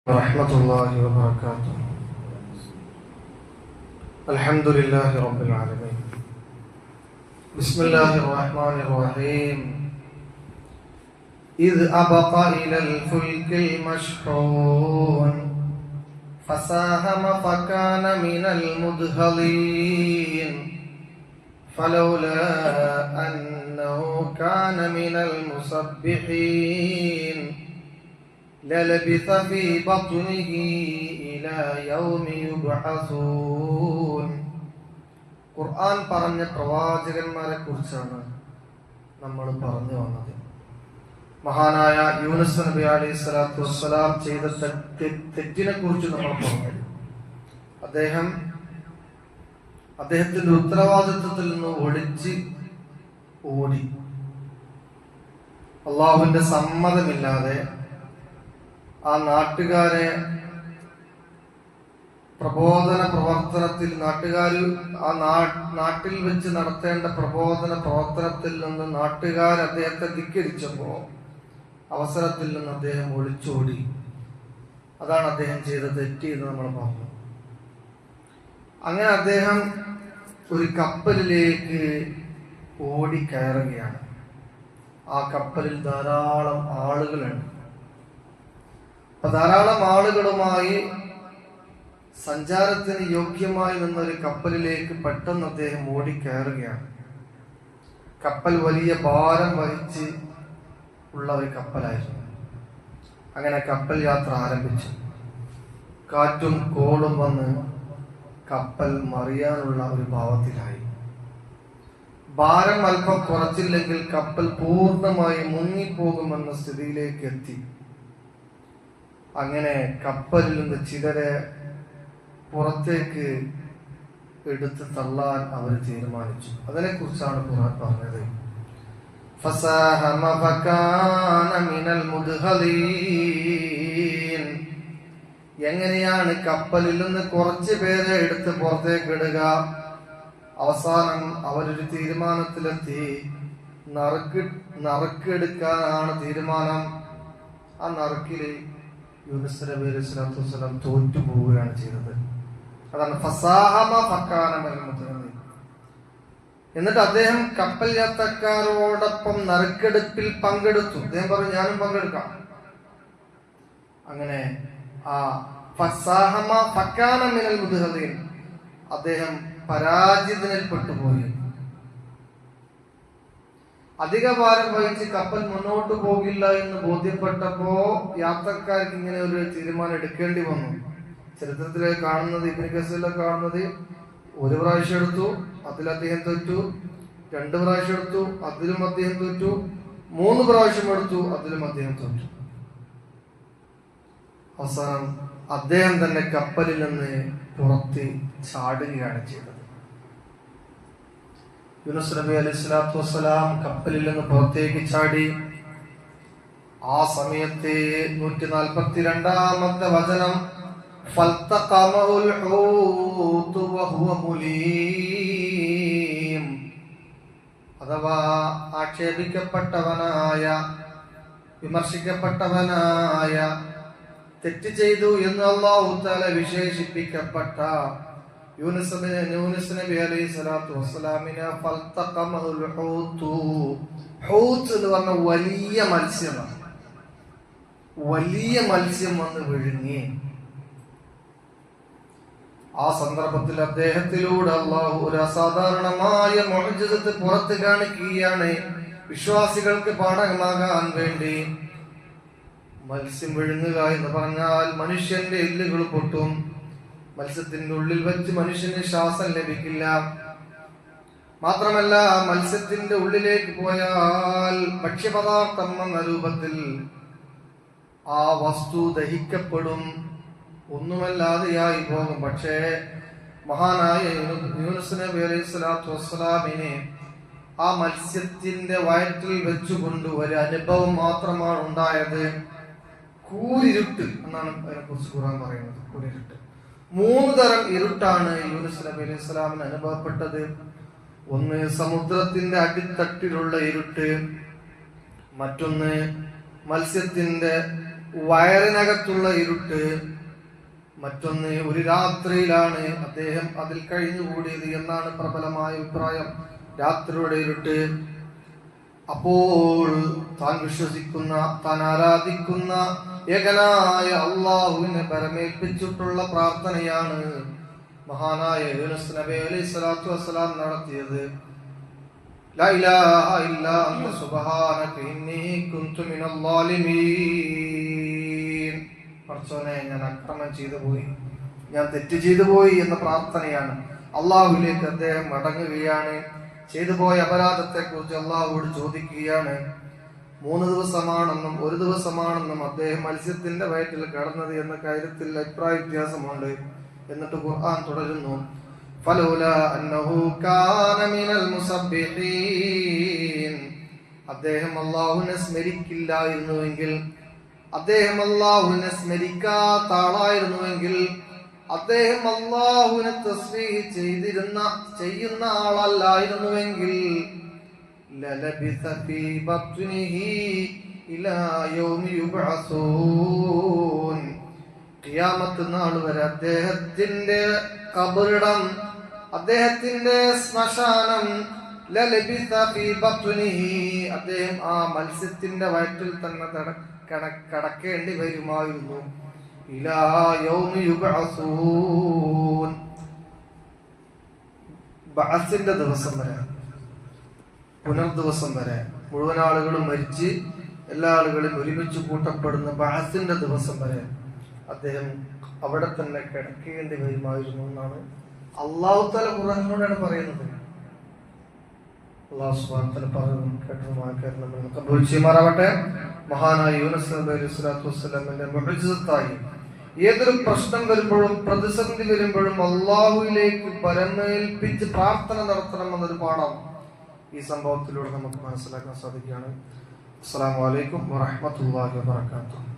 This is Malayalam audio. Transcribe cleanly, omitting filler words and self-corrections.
warahmatullahi wabarakatuh. Alhamdulillahi rabbil alamin. Bismillahirrahmanirrahim. إذ أبق إلى الفلك المشحون فساهم فكان من المدحضين فلولا أنه كان من المسبحين للبث في بطنه إلى يوم يبعثون. ഖുർആൻ പറഞ്ഞ പ്രവാചകന്മാരെ കുറിച്ചാണ് നമ്മൾ പറഞ്ഞു വന്നത്. മഹാനായ യൂനുസ് നബി അലൈഹി സ്വലാത്തു വസ്സലാം ചെയ്ത തെറ്റിനെ കുറിച്ച് നമ്മൾ പറഞ്ഞു. അദ്ദേഹത്തിന്റെ ഉത്തരവാദിത്വത്തിൽ നിന്ന് ഒളിച്ച് ഓടി. അള്ളാഹുവിന്റെ സമ്മതമില്ലാതെ ആ നാട്ടുകാരെ പ്രബോധന പ്രവർത്തനത്തിൽ നാട്ടിൽ വെച്ച് നടത്തേണ്ട പ്രബോധന പ്രവർത്തനത്തിൽ നിന്ന് നാട്ടുകാർ അദ്ദേഹത്തെ ധിക്കരിച്ചപ്പോ അവസരത്തിൽ നിന്ന് അദ്ദേഹം ഒളിച്ചോടി. അതാണ് അദ്ദേഹം ചെയ്ത തെറ്റ് എന്ന് നമ്മൾ പറഞ്ഞു. അങ്ങനെ അദ്ദേഹം ഒരു കപ്പലിലേക്ക് ഓടിക്കയറുകയാണ്. ആ കപ്പലിൽ ധാരാളം ആളുകളുണ്ട്. അപ്പൊ ധാരാളം ആളുകളുമായി സഞ്ചാരത്തിന് യോഗ്യമായി നിന്നൊരു കപ്പലിലേക്ക് പെട്ടെന്ന് അദ്ദേഹം ഓടിക്കയറുകയാണ്. കപ്പൽ വലിയ ഭാരം വഹിച്ച് ഉള്ള ഒരു കപ്പലായിരുന്നു. അങ്ങനെ കപ്പൽ യാത്ര ആരംഭിച്ചു. കാറ്റും കോളും വന്ന് കപ്പൽ മറിയാനുള്ള ഒരു ഭാവത്തിലായി. ഭാരം അല്പം കുറച്ചില്ലെങ്കിൽ കപ്പൽ പൂർണ്ണമായി മുങ്ങിപ്പോകുമെന്ന സ്ഥിതിയിലേക്ക് എത്തി. അങ്ങനെ കപ്പലിൽ നിന്ന് ചിലരെ പുറത്തേക്ക് എടുത്ത് തള്ളാൻ അവർ തീരുമാനിച്ചു. അതിനെ കുറിച്ചാണ് ഖുർആൻ പറഞ്ഞത്. ഫസാഹമ ഫകാന മിനൽ മുദ്ഹലീൻ. എങ്ങനെയാണ് കപ്പലിൽ നിന്ന് കുറച്ച് പേരെ എടുത്ത് പുറത്തേക്ക് ഇടുക? അവസാനം അവരൊരു തീരുമാനത്തിലെത്തി. നറുക്കെടുക്കാനാണ് തീരുമാനം. ആ നറുക്കില് യൂനുസ് നബി അലൈഹി സ്വലാത്തു വസ്സലാം തോറ്റു പോവുകയാണ് ചെയ്തത്. അതാണ് ഫസാഹമ ഫകാന മിനൽ മുദ്ഹലീൻ. എന്നിട്ട് അദ്ദേഹം കപ്പൽ യാത്രക്കാരോടൊപ്പം നറുക്കെടുപ്പിൽ പങ്കെടുത്തു. അദ്ദേഹം പറഞ്ഞു, ഞാനും പങ്കെടുക്കാം. അങ്ങനെ ആ ഫസാഹമ ഫകാന മിനൽ മുദ്ഹലീൻ, അദ്ദേഹം പരാജിതനിൽപ്പെട്ടുപോയി. അധിക ഭാരം വഹിച്ച് കപ്പൽ മുന്നോട്ട് പോകില്ല എന്ന് ബോധ്യപ്പെട്ടപ്പോ യാത്രക്കാർക്ക് ഇങ്ങനെ ഒരു തീരുമാനം എടുക്കേണ്ടി വന്നു. ചരിത്രത്തിലേക്ക് കാണുന്നത്, ഇബ്നു കസീറിലൊക്കെ കാണുന്നത്, ഒരു പ്രാവശ്യം എടുത്തു, അതിൽ അദ്ദേഹം തോറ്റു. 2 പ്രാവശ്യം എടുത്തു, അതിലും അദ്ദേഹം തോറ്റു. 3 പ്രാവശ്യം എടുത്തു, അതിലും അദ്ദേഹം തോറ്റു. അവസാനം അദ്ദേഹം തന്നെ കപ്പലിൽ നിന്ന് പുറത്ത് ചാടുകയാണ് ചെയ്തത്. യൂനുസ് നബി അലൈഹി സ്വലാത്തു വസ്സലാം കപ്പലിൽ നിന്ന് പുറത്തേക്ക് ചാടി. ആ സമയത്ത് 142-ാമത്തെ വചനം, ഫൽതഖമഹുൽ ഹൂതു വഹുവ മുലീം, അഥവാ ആക്ഷേപിക്കപ്പെട്ടവനായ, വിമർശിക്കപ്പെട്ടവനായ, തെറ്റ് ചെയ്തു എന്ന് അല്ലാഹു തആല വിശേഷിപ്പിക്കപ്പെട്ട യൂനുസ് നബി അലൈഹി സ്വലാത്തു വസ്സലാമിനെ ഫൽതഖമഹുൽ ഹൂതു. ഹൂത്ത് എന്ന് പറഞ്ഞ വലിയ മത്സ്യമാണ്. വലിയ മത്സ്യം വന്ന് വിഴുങ്ങി. ആ സന്ദർഭത്തിൽ അദ്ദേഹത്തിലൂടെ അല്ലാഹു ഒരു അസാധാരണമായ മുഅ്ജിസത്ത് പുറത്ത് കാണിക്കുകയാണ്. വിശ്വാസികൾക്ക് പാഠമാകാൻ വേണ്ടി. മത്സ്യം വിഴുങ്ങുക എന്ന് പറഞ്ഞാൽ മനുഷ്യന്റെ എല്ലുകൾ പൊട്ടും. മത്സ്യത്തിന്റെ ഉള്ളിൽ വെച്ച് മനുഷ്യന് ശ്വാസം ലഭിക്കില്ല. മാത്രമല്ല, മത്സ്യത്തിന്റെ ഉള്ളിലേക്ക് പോയാൽ ഭക്ഷ്യപദാർത്ഥം എന്ന രൂപത്തിൽ ആ വസ്തു ദഹിക്കപ്പെടും, ഒന്നുമല്ലാതെയായി പോകും. പക്ഷേ മഹാനായ യൂനുസ് നബി അലൈഹി സ്വലാത്തു വസ്സലാമിനെ ആ മത്സ്യത്തിന്റെ വയറ്റിൽ വെച്ചുകൊണ്ട് ഒരു അനുഭവം മാത്രമാണ് ഉണ്ടായത്. കൂരിരുട്ട് എന്നാണ് അതിനെ കുറിച്ച് ഖുർആൻ പറയുന്നത്. കൂരിരുട്ട്. 3 തരം ഇരുട്ടാണ് യൂനുസ് നബി അലൈഹി സ്വലാമിന് അനുഭവപ്പെട്ടത്. ഒന്ന് സമുദ്രത്തിന്റെ അടിത്തട്ടിലുള്ള ഇരുട്ട്, മറ്റൊന്ന് മത്സ്യത്തിന്റെ വയറിനകത്തുള്ള ഇരുട്ട്, മറ്റൊന്ന് ഒരു രാത്രിയിലാണ് അദ്ദേഹം അതിൽ കഴിഞ്ഞുകൂടിയത് എന്നാണ് പ്രബലമായ അഭിപ്രായം. രാത്രിയുടെ ഇരുട്ട്. അപ്പോൾ താൻ വിശ്വസിക്കുന്ന, താൻ ആരാധിക്കുന്ന ഏകനായ അള്ളാഹുവിനെ പരമേൽപ്പിച്ചിട്ടുള്ള പ്രാർത്ഥനയാണ് മഹാനായ യൂനുസ് നബി അലൈഹി സ്വലാത്തു വസ്സലാം നടത്തിയത്. ലാ ഇലാഹ ഇല്ലാ അൻത സുബ്ഹാനക ഇന്നി കുൻതു മിനൽ ളാലിമീൻ. പടച്ചോനെ, ഞാൻ അക്രമം ചെയ്തു പോയി, ഞാൻ തെറ്റ് ചെയ്തു പോയി എന്ന പ്രാർത്ഥനയാണ്. അള്ളാഹുവിലേക്ക് അദ്ദേഹം മടങ്ങുകയാണ്. ചെയ്തു പോയ അപരാധത്തെ കുറിച്ച് അള്ളാഹുവോട് ചോദിക്കുകയാണ്. 3 ദിവസമാണെന്നും 1 ദിവസമാണെന്നും അദ്ദേഹം മത്സ്യത്തിന്റെ വയറ്റിൽ കിടന്നത് എന്ന കാര്യത്തിൽ അഭിപ്രായ വ്യത്യാസമുണ്ട്. എന്നിട്ട് ഖുർആൻ തുടരുന്നു, ഫലൗലാ അന്നഹു കാന മിനൽ മുസബ്ബിഹീൻ. അദ്ദേഹം അല്ലാഹുവിനെ സ്മരിക്കില്ലായിരുന്നുവെങ്കിൽ, അദ്ദേഹം അല്ലാഹുവിനെ സ്മരിക്കാത്ത ആളായിരുന്നുവെങ്കിൽ, അദ്ദേഹം അല്ലാഹുവിനെ തസ്ബീഹ് ചെയ്യുന്ന ആളല്ലായിരുന്നുവെങ്കിൽ, ലലബിസ ഫീ ബത്നിഹി ഇലാ യൗമി യുബ്അസൂൻ. ഖിയാമത്ത് നാൾ വരെ അദ്ദേഹത്തിന്റെ ഖബറിടം, അദ്ദേഹത്തിന്റെ ശ്മശാനം, ലലബിസ ഫീ ബത്നിഹി, അദ്ദേഹം ആ മത്സ്യത്തിന്റെ വയറ്റിൽ തന്നെ കടക്കേണ്ടി വരുമായിരുന്നു. ഇലാ യൗമി യുബ്അസൂൻ, ബഅസിന്റെ ദിവസം വരെ, പുനർദിവസം വരെ, മുഴുവൻ ആളുകളും മരിച്ച് എല്ലാ ആളുകളും ഒരുമിച്ച് കൂട്ടപ്പെടുന്ന ബഅസിന്റെ ദിവസം വരെ അദ്ദേഹം അവിടെ തന്നെ കിടക്കേണ്ടി വരുമായിരുന്നു എന്നാണ് അല്ലാഹു തആല ഖുർആനിലൂടെയാണ് പറയുന്നത്. അല്ലാഹു സുബ്ഹാനഹു വ തആല പറയുന്നു കേട്ടതുമാക്കാൻ നമ്മൾ കബൂൽ ചെയ്യുമാറാവട്ടെ. മഹാനായ യൂനുസ് നബി അലൈഹി സ്വലാത്തു വസ്സലാമിന്റെ മുഅ്ജിസത്തായി ഏതൊരു പ്രശ്നം വരുമ്പോഴും പ്രതിസന്ധി വരുമ്പോഴും അല്ലാഹുവിലേക്ക് പരമേൽപ്പിച്ച് പ്രാർത്ഥന നടത്തണമെന്നൊരു പാഠം ഈ സംഭവത്തിലൂടെ നമുക്ക് മനസ്സിലാക്കാൻ സാധിക്കുകയാണ്. അസ്സലാമു അലൈക്കും വറഹ്മത്തുള്ളാഹി വബറകാതുഹു.